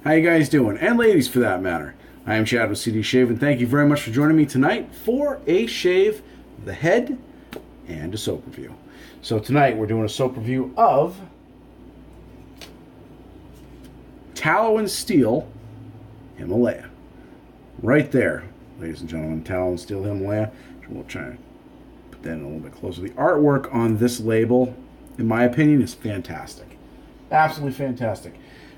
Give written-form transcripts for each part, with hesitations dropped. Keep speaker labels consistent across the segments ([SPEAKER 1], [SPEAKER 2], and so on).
[SPEAKER 1] How you guys doing? And ladies, for that matter. I am Chad with CD Shave, and thank you very much for joining me tonight for a shave of the head and a soap review. So tonight we're doing a soap review of Tallow and Steel Himalaya. Right there, ladies and gentlemen, Tallow and Steel Himalaya. We'll try to put that in a little bit closer. The artwork on this label, in my opinion, is fantastic. Absolutely fantastic.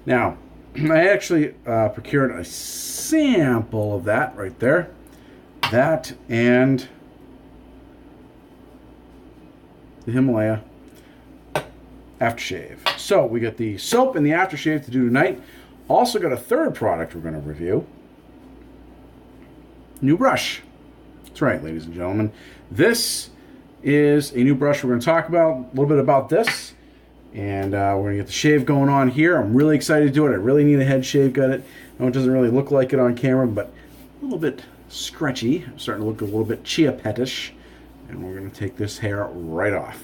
[SPEAKER 1] Now, I actually procured a sample of that right there. That and the Himalaya aftershave. So we got the soap and the aftershave to do tonight. Also got a third product we're going to review. New brush. That's right, ladies and gentlemen. This is a new brush we're going to talk about. A little bit about this. And we're going to get the shave going on here. I'm really excited to do it. I really need a head shave. Got it. I know it doesn't really look like it on camera, but a little bit scratchy. I'm starting to look a little bit chia petish. And we're going to take this hair right off.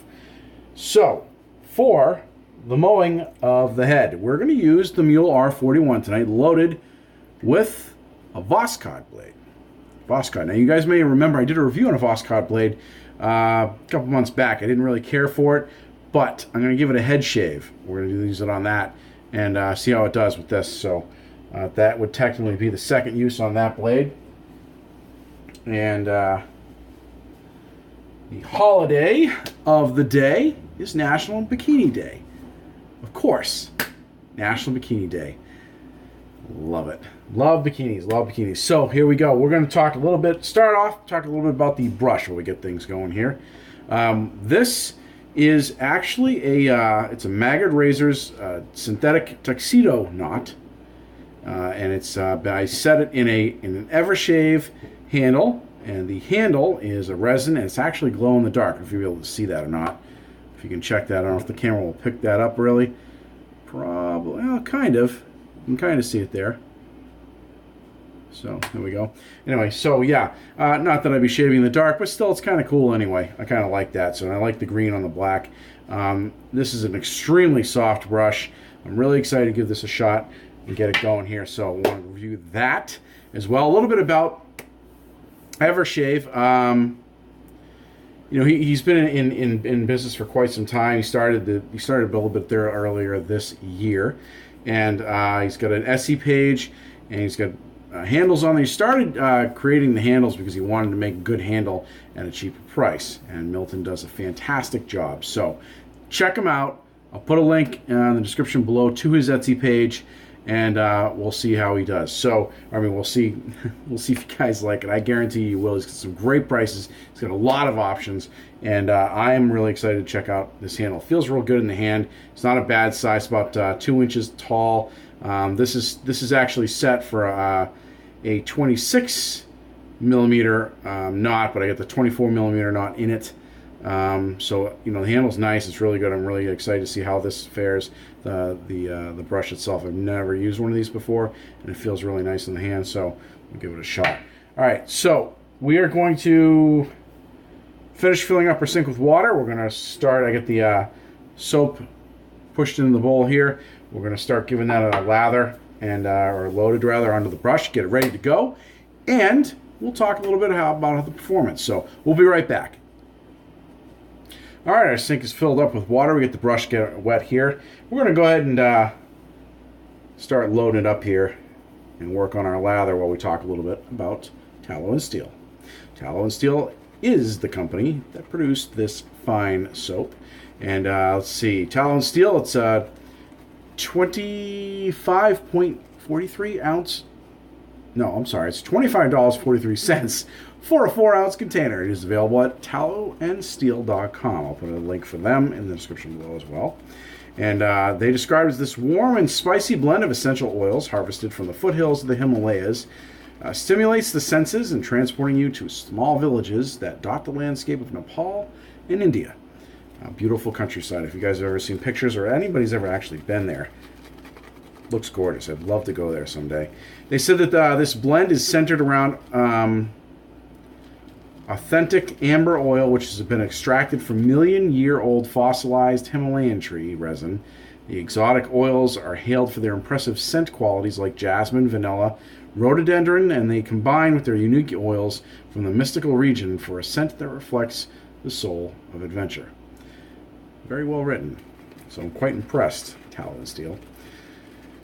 [SPEAKER 1] So, for the mowing of the head, we're going to use the Mule R41 tonight, loaded with a Voskhod blade. Voskhod. Now, you guys may remember I did a review on a Voskhod blade a couple months back. I didn't really care for it. But I'm going to give it a head shave. We're going to use it on that and see how it does with this. So that would technically be the second use on that blade. And the holiday of the day is National Bikini Day. Of course, National Bikini Day. Love it. Love bikinis. Love bikinis. So here we go. We're going to talk a little bit, talk a little bit about the brush while we get things going here. This is actually it's a Maggard Razors synthetic tuxedo knot, and it's I set it in an Evershave handle, and the handle is a resin, and it's actually glow in the dark. If you're able to see that or not, if you can check that. I don't know if the camera will pick that up really. Probably, well, kind of. You can kind of see it there. So there we go. Anyway, so yeah, not that I'd be shaving in the dark, but still it's kind of cool anyway. I kind of like that. So I like the green on the black. This is an extremely soft brush. I'm really excited to give this a shot and get it going here. So I want to review that as well. A little bit about Evershave. You know, he's been in business for quite some time. He started a little bit there earlier this year, and he's got an Etsy page, and he's got handles on there. He started creating the handles because he wanted to make a good handle at a cheaper price, and Milton does a fantastic job. So check him out. I'll put a link in the description below to his Etsy page, and we'll see how he does. So, I mean, we'll see if you guys like it. I guarantee you will. He's got some great prices. He's got a lot of options, and I am really excited to check out this handle. It feels real good in the hand. It's not a bad size, about 2 inches tall. This is actually set for a 26 millimeter knot, but I got the 24 millimeter knot in it. So you know, the handle's nice. It's really good. I'm really excited to see how this fares. The brush itself, I've never used one of these before, and it feels really nice in the hand. So we'll give it a shot. All right, so we are going to finish filling up our sink with water. We're going to start. I get the soap pushed into the bowl here. We're going to start giving that a lather or loaded rather onto the brush, get it ready to go, and we'll talk a little bit about the performance. So we'll be right back. All right, our sink is filled up with water. We get the brush get wet here. We're going to go ahead and start loading it up here and work on our lather while we talk a little bit about Tallow and Steel. Tallow and Steel is the company that produced this fine soap. And let's see, Tallow and Steel, it's 25.43 ounce. No, I'm sorry, it's $25.43 for a 4-ounce container. It is available at tallowandsteel.com. I'll put a link for them in the description below as well. And they describe it as this warm and spicy blend of essential oils harvested from the foothills of the Himalayas. Stimulates the senses and transporting you to small villages that dot the landscape of Nepal and India. Beautiful countryside. If you guys have ever seen pictures or anybody's ever actually been there, looks gorgeous. I'd love to go there someday. They said that this blend is centered around authentic amber oil, which has been extracted from million-year-old fossilized Himalayan tree resin The exotic oils are hailed for their impressive scent qualities like jasmine, vanilla, rhododendron, and they combine with their unique oils from the mystical region for a scent that reflects the soul of adventure. Very well written. So I'm quite impressed, Tallow and Steel.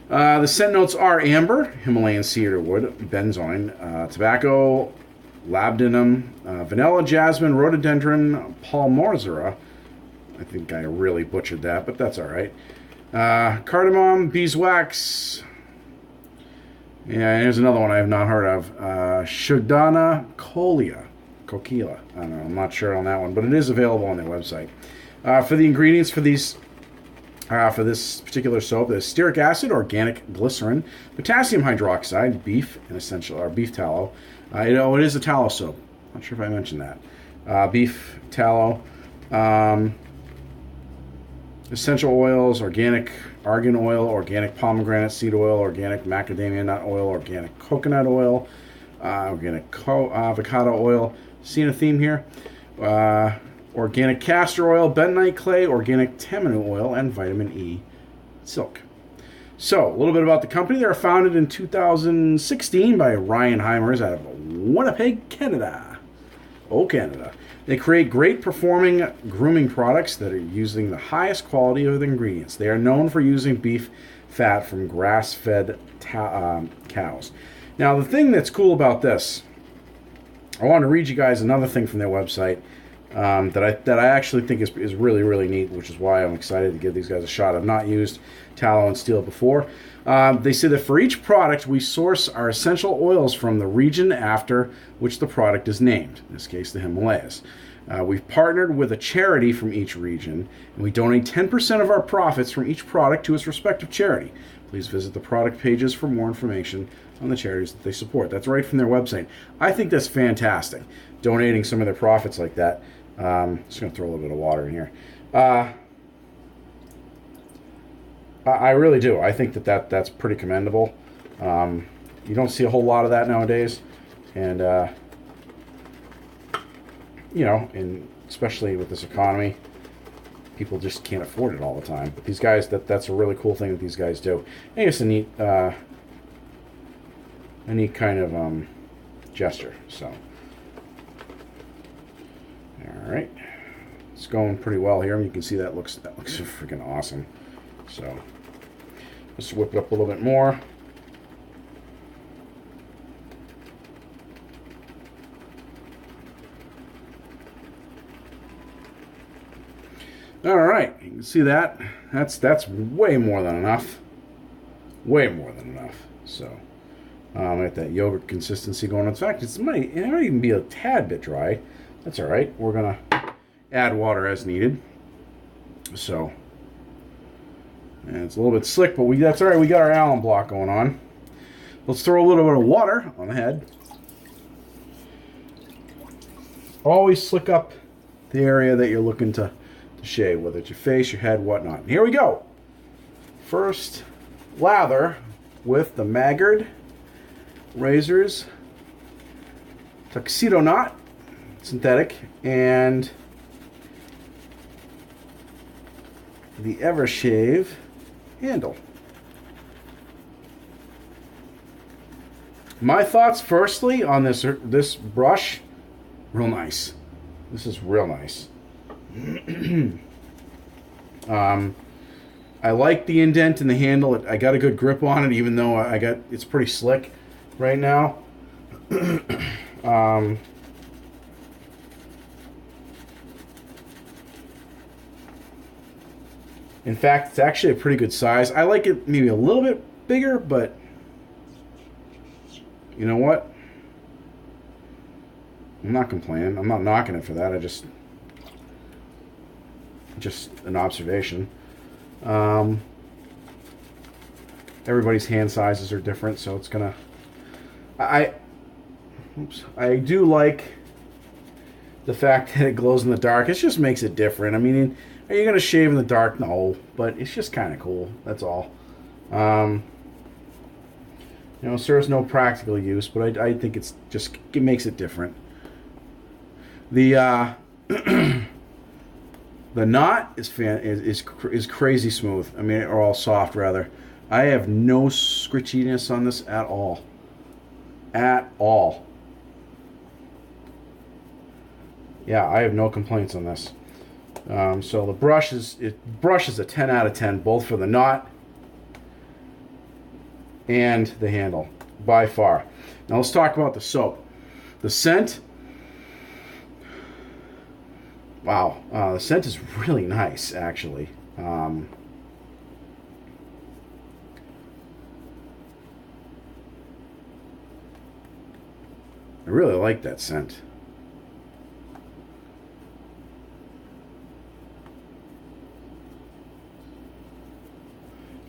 [SPEAKER 1] The scent notes are amber, Himalayan cedarwood, benzoin, tobacco, labdanum, vanilla, jasmine, rhododendron, palmarzera. I think I really butchered that, but that's all right. Cardamom, beeswax. Yeah, here's another one I have not heard of. Shugdana Coquila. I don't know, I'm not sure on that one, but it is available on their website. For the ingredients for these, for this particular soap, there's stearic acid, organic glycerin, potassium hydroxide, beef, and essential or beef tallow. It is a tallow soap. Not sure if I mentioned that. Beef tallow. Essential oils, organic argan oil, organic pomegranate seed oil, organic macadamia nut oil, organic coconut oil, organic avocado oil. Seeing a theme here? Organic castor oil, bentonite clay, organic tamanu oil, and vitamin E silk. So, a little bit about the company. They were founded in 2016 by Ryan Heimers out of Winnipeg, Canada. Oh, Canada. They create great performing grooming products that are using the highest quality of the ingredients. They are known for using beef fat from grass-fed cows. Now, the thing that's cool about this, I want to read you guys another thing from their website that I actually think is really, really neat, which is why I'm excited to give these guys a shot. I've not used Tallow and Steel before. They say that for each product, we source our essential oils from the region after which the product is named, in this case, the Himalayas. We've partnered with a charity from each region, and we donate 10% of our profits from each product to its respective charity. Please visit the product pages for more information on the charities that they support. That's right from their website. I think that's fantastic, donating some of their profits like that. Just going to throw a little bit of water in here. I really do. I think that's pretty commendable. You don't see a whole lot of that nowadays, and and especially with this economy, people just can't afford it all the time. But these guys, that's a really cool thing that these guys do. I think it's a neat kind of gesture. So, all right, it's going pretty well here. You can see that looks freaking awesome. So, let's whip it up a little bit more. All right, you can see that. That's way more than enough. Way more than enough. So, get that yogurt consistency going. In fact, it might even be a tad bit dry. That's all right. We're gonna add water as needed. So, and it's a little bit slick, but that's all right. We got our Allen block going on. Let's throw a little bit of water on the head. Always slick up the area that you're looking to shave, whether it's your face, your head, whatnot. And here we go. First lather with the Maggard razors, Tuxedo Knot synthetic, and the Evershave handle. My thoughts firstly on this brush, real nice. This is real nice. I like the indent in the handle. I got a good grip on it, even though it's pretty slick right now. In fact, it's actually a pretty good size. I like it maybe a little bit bigger, but you know what? I'm not complaining. I'm not knocking it for that. Just an observation. Everybody's hand sizes are different, so it's gonna. I do like the fact that it glows in the dark. It just makes it different. I mean, are you gonna shave in the dark? No, but it's just kind of cool. That's all. It serves no practical use, but I think it makes it different. The The knot is crazy smooth. I mean, or all soft rather. I have no scritchiness on this at all. At all. Yeah, I have no complaints on this. So the brush is a 10 out of 10, both for the knot and the handle, by far. Now let's talk about the soap. The scent. Wow, the scent is really nice, actually. I really like that scent.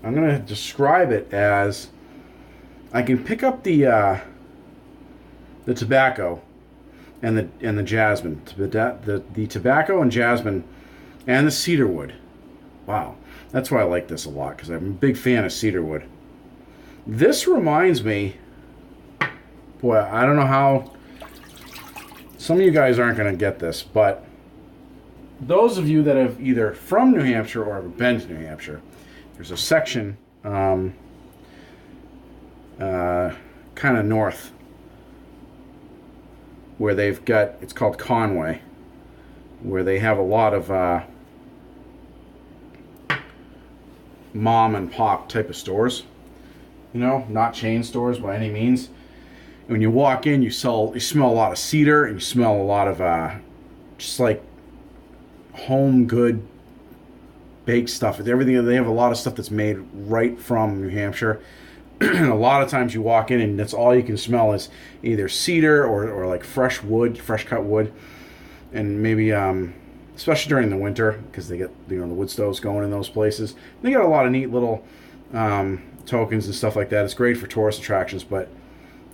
[SPEAKER 1] I'm going to describe it as I can pick up the tobacco and the jasmine, the tobacco and jasmine, and the cedarwood. Wow, that's why I like this a lot, because I'm a big fan of cedarwood. This reminds me, boy, I don't know how. Some of you guys aren't going to get this, but those of you that have either from New Hampshire or have been to New Hampshire, there's a section kind of north where they've got, it's called Conway, where they have a lot of mom and pop type of stores, you know, not chain stores by any means. And when you walk in, you smell a lot of cedar, and you smell a lot of just like home good baked stuff. Everything, they have a lot of stuff that's made right from New Hampshire. And a lot of times you walk in and that's all you can smell is either cedar or like fresh wood, fresh cut wood. And maybe especially during the winter, because they get, you know, the wood stoves going in those places. They got a lot of neat little tokens and stuff like that. It's great for tourist attractions, but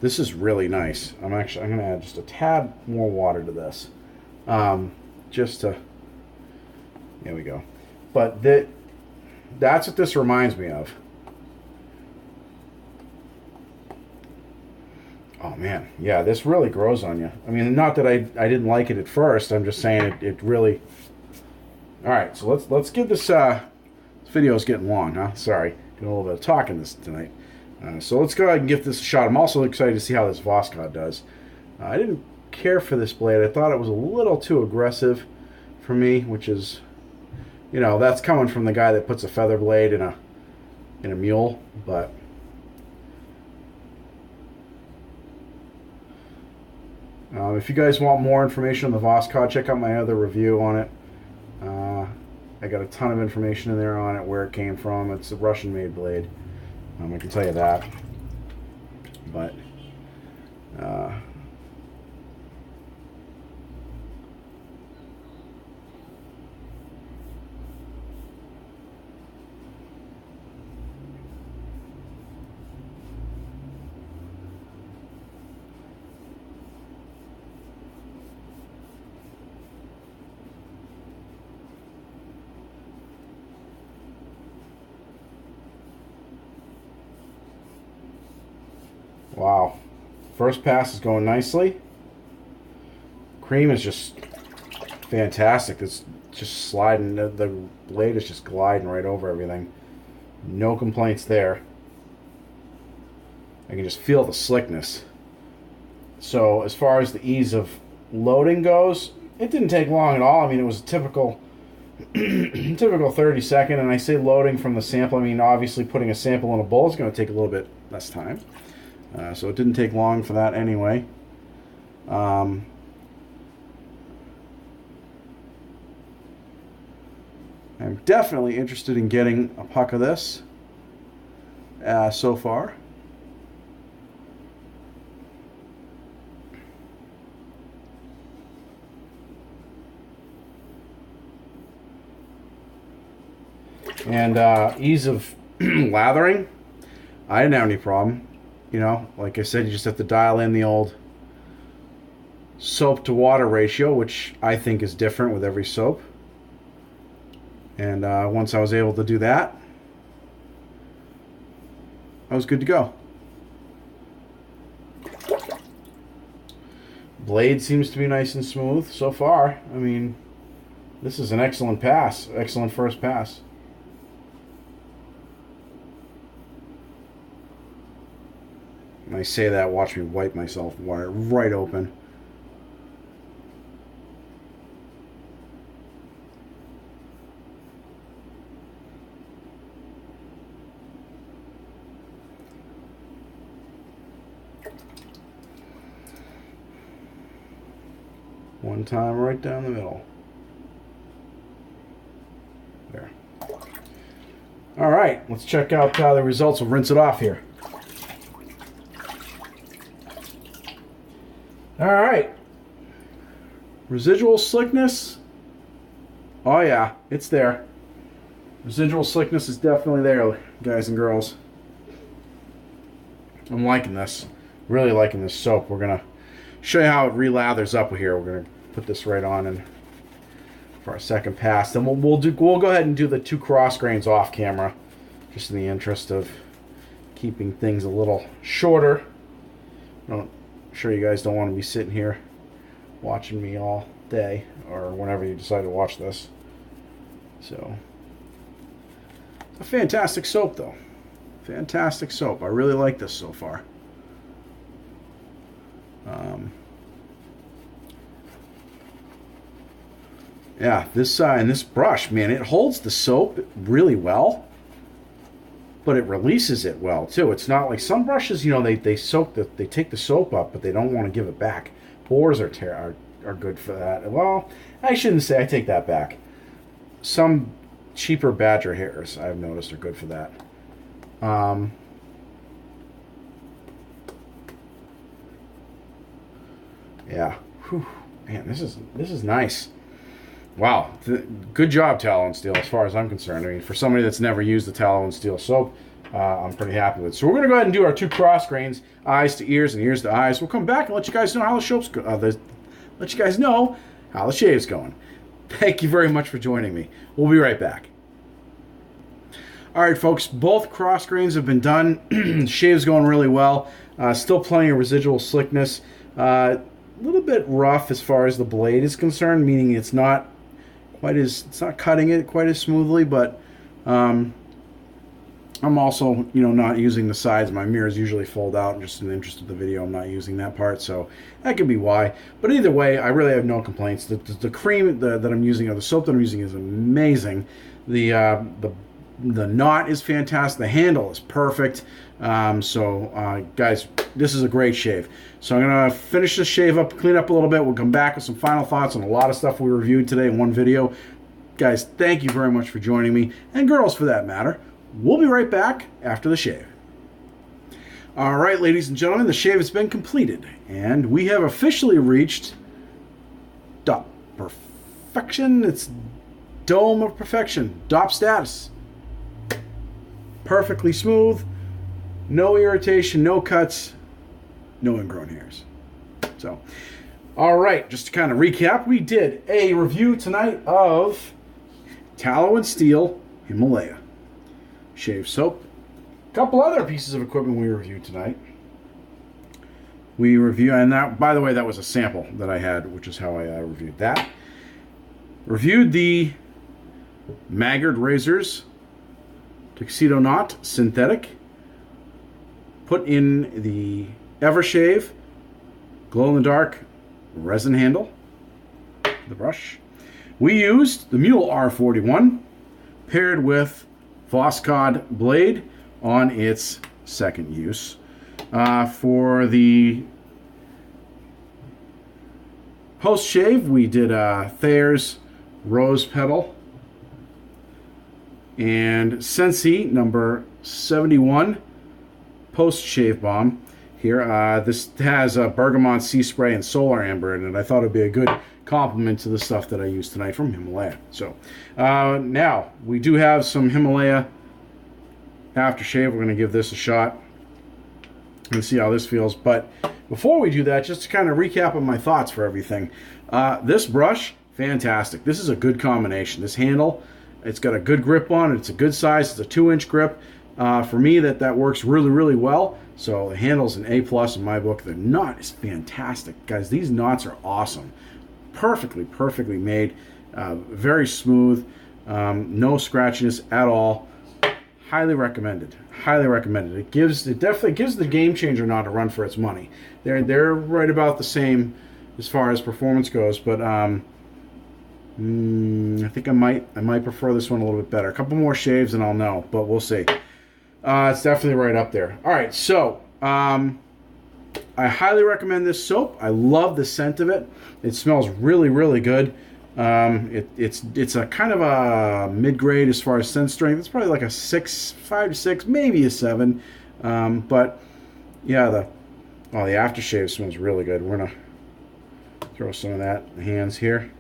[SPEAKER 1] this is really nice. I'm going to add just a tad more water to this, just to, there we go. But that's what this reminds me of. Oh man, yeah, this really grows on you. I mean, not that I didn't like it at first. I'm just saying it really. All right, so let's give this. This video's getting long, huh? Sorry, doing a little bit of talking this tonight. So let's go ahead and give this a shot. I'm also excited to see how this Voskhod does. I didn't care for this blade. I thought it was a little too aggressive for me, which is, you know, that's coming from the guy that puts a feather blade in a mule, but. If you guys want more information on the Voskhod, check out my other review on it. I got a ton of information in there on it, where it came from. It's a Russian-made blade. I can tell you that. But wow. First pass is going nicely. Cream is just fantastic. It's just sliding. The blade is just gliding right over everything. No complaints there. I can just feel the slickness. So as far as the ease of loading goes, it didn't take long at all. I mean, it was a typical 30 second, and I say loading from the sample. I mean, obviously putting a sample in a bowl is going to take a little bit less time. So it didn't take long for that anyway. I'm definitely interested in getting a puck of this so far. And ease of lathering, I didn't have any problem. You know, like I said, you just have to dial in the old soap to water ratio, which I think is different with every soap. And once I was able to do that, I was good to go. Blade seems to be nice and smooth so far. I mean, This is an excellent pass. Excellent first pass. When I say that, watch me wipe myself right open. One time right down the middle. There. All right, let's check out the results. We'll rinse it off here. All right. Residual slickness. Oh yeah, it's there. Residual slickness is definitely there, guys and girls. I'm liking this. Really liking this soap. We're gonna show you how it relathers up here. We're gonna put this right on and for our second pass. Then we'll go ahead and do the 2 cross grains off camera, just in the interest of keeping things a little shorter. I'm sure you guys don't want to be sitting here watching me all day or whenever you decide to watch this. So, it's a fantastic soap though. Fantastic soap. I really like this so far. Yeah, this and this brush, man, it holds the soap really well, but it releases it well too. It's not like some brushes, you know, they take the soap up, but they don't want to give it back. Pores are good for that. Well, I shouldn't say. I take that back. Some cheaper badger hairs, I've noticed, are good for that. Yeah. Whew. Man, this is nice. Wow. Good job, Tallow and Steel, as far as I'm concerned. I mean, for somebody that's never used the Tallow and Steel soap, I'm pretty happy with it. So we're going to go ahead and do our 2 cross grains, eyes to ears and ears to eyes. We'll come back and let you guys know how the soap's let you guys know how the shave's going. Thank you very much for joining me. We'll be right back. All right, folks, both cross grains have been done. Shave's going really well. Still plenty of residual slickness. A little bit rough as far as the blade is concerned, meaning it's not cutting it quite as smoothly, but I'm also, not using the sides. My mirrors usually fold out, and just in the interest of the video, I'm not using that part, so that could be why. But either way, I really have no complaints. The cream that I'm using, or the soap that I'm using, is amazing. The knot is fantastic. The handle is perfect. Guys, this is a great shave. So I'm going to finish this shave up, clean up a little bit. We'll come back with some final thoughts on a lot of stuff we reviewed today in one video. Guys, thank you very much for joining me, and girls for that matter. We'll be right back after the shave. All right, ladies and gentlemen, the shave has been completed, and we have officially reached DOP perfection. It's Dome of Perfection, DOP status. Perfectly smooth, no irritation, no cuts, no ingrown hairs. So, all right, just to kind of recap, we did a review tonight of Tallow and Steel Himalaya Shave Soap. A couple other pieces of equipment we reviewed tonight. And that, by the way, that was a sample that I had, which is how I reviewed that. Reviewed the Maggard Razors Tuxedo Knot Synthetic. Put in the Evershave glow-in-the-dark resin handle, the brush. We used the Mule R41 paired with Voskhod blade on its second use. For the post-shave, we did Thayer's Rose Petal and Scentsy number 71 post-shave balm. Here, this has a bergamot sea spray and solar amber in it. I thought it'd be a good complement to the stuff that I used tonight from Himalaya. So now we do have some Himalaya aftershave. We're going to give this a shot and see how this feels. But before we do that, just to kind of recap on my thoughts for everything, this brush, fantastic. This is a good combination. This handle, it's got a good grip on it. It's a good size. It's a 2-inch grip. For me, that works really, really well. So the handle's an A+ in my book. The knot is fantastic. Guys, these knots are awesome. Perfectly made. Very smooth, no scratchiness at all. Highly recommended. Highly recommended. It definitely gives the Game Changer Knot a run for its money. They're right about the same as far as performance goes, but I think I might prefer this one a little bit better. A couple more shaves and I'll know, but we'll see. It's definitely right up there. All right, so I highly recommend this soap. I love the scent of it. It smells really, really good. It's a kind of a mid-grade as far as scent strength. It's probably like a 5 to 6, maybe a 7. But yeah, the aftershave smells really good. We're gonna throw some of that in the hands here.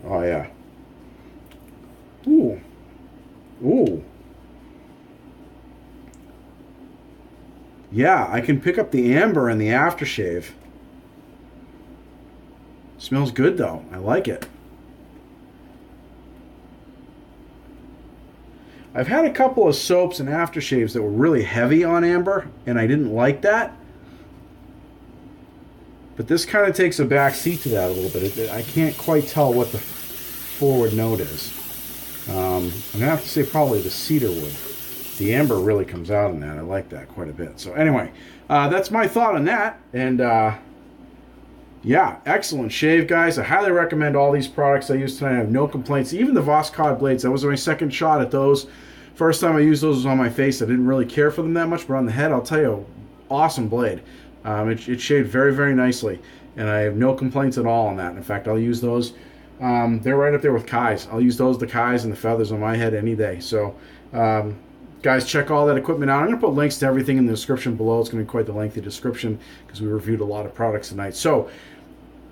[SPEAKER 1] Oh yeah. Ooh. Ooh. Yeah, I can pick up the amber and the aftershave. Smells good though. I like it. I've had a couple of soaps and aftershaves that were really heavy on amber, and I didn't like that. But this kind of takes a back seat to that a little bit. I can't quite tell what the forward note is. I'm going to have to say probably the cedar wood. The amber really comes out in that. I like that quite a bit. So anyway, that's my thought on that. And yeah, excellent shave, guys. I highly recommend all these products I used tonight. I have no complaints. Even the Voskhod blades, that was my second shot at those. First time I used those was on my face. I didn't really care for them that much, but on the head, I'll tell you, awesome blade. It shaved very, very nicely, and I have no complaints at all on that. In fact, I'll use those. They're right up there with Kai's. I'll use those, the Kai's and the feathers on my head any day. So, guys, check all that equipment out. I'm going to put links to everything in the description below. It's going to be quite the lengthy description because we reviewed a lot of products tonight. So,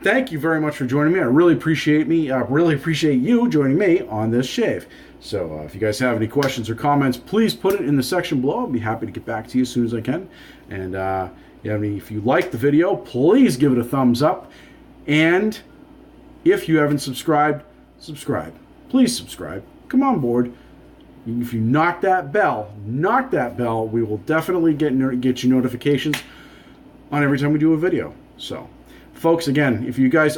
[SPEAKER 1] thank you very much for joining me. I really appreciate you joining me on this shave. So, if you guys have any questions or comments, please put it in the section below. I'll be happy to get back to you as soon as I can. And if you liked the video, please give it a thumbs up. And if you haven't subscribed, subscribe. Please subscribe. Come on board. If you knock that bell, we will definitely get you notifications on every time we do a video. So, folks, again, if you guys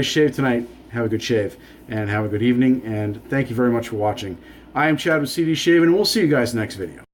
[SPEAKER 1] shave tonight, have a good shave and have a good evening. And thank you very much for watching. I am Chad with CD Shave, and we'll see you guys next video.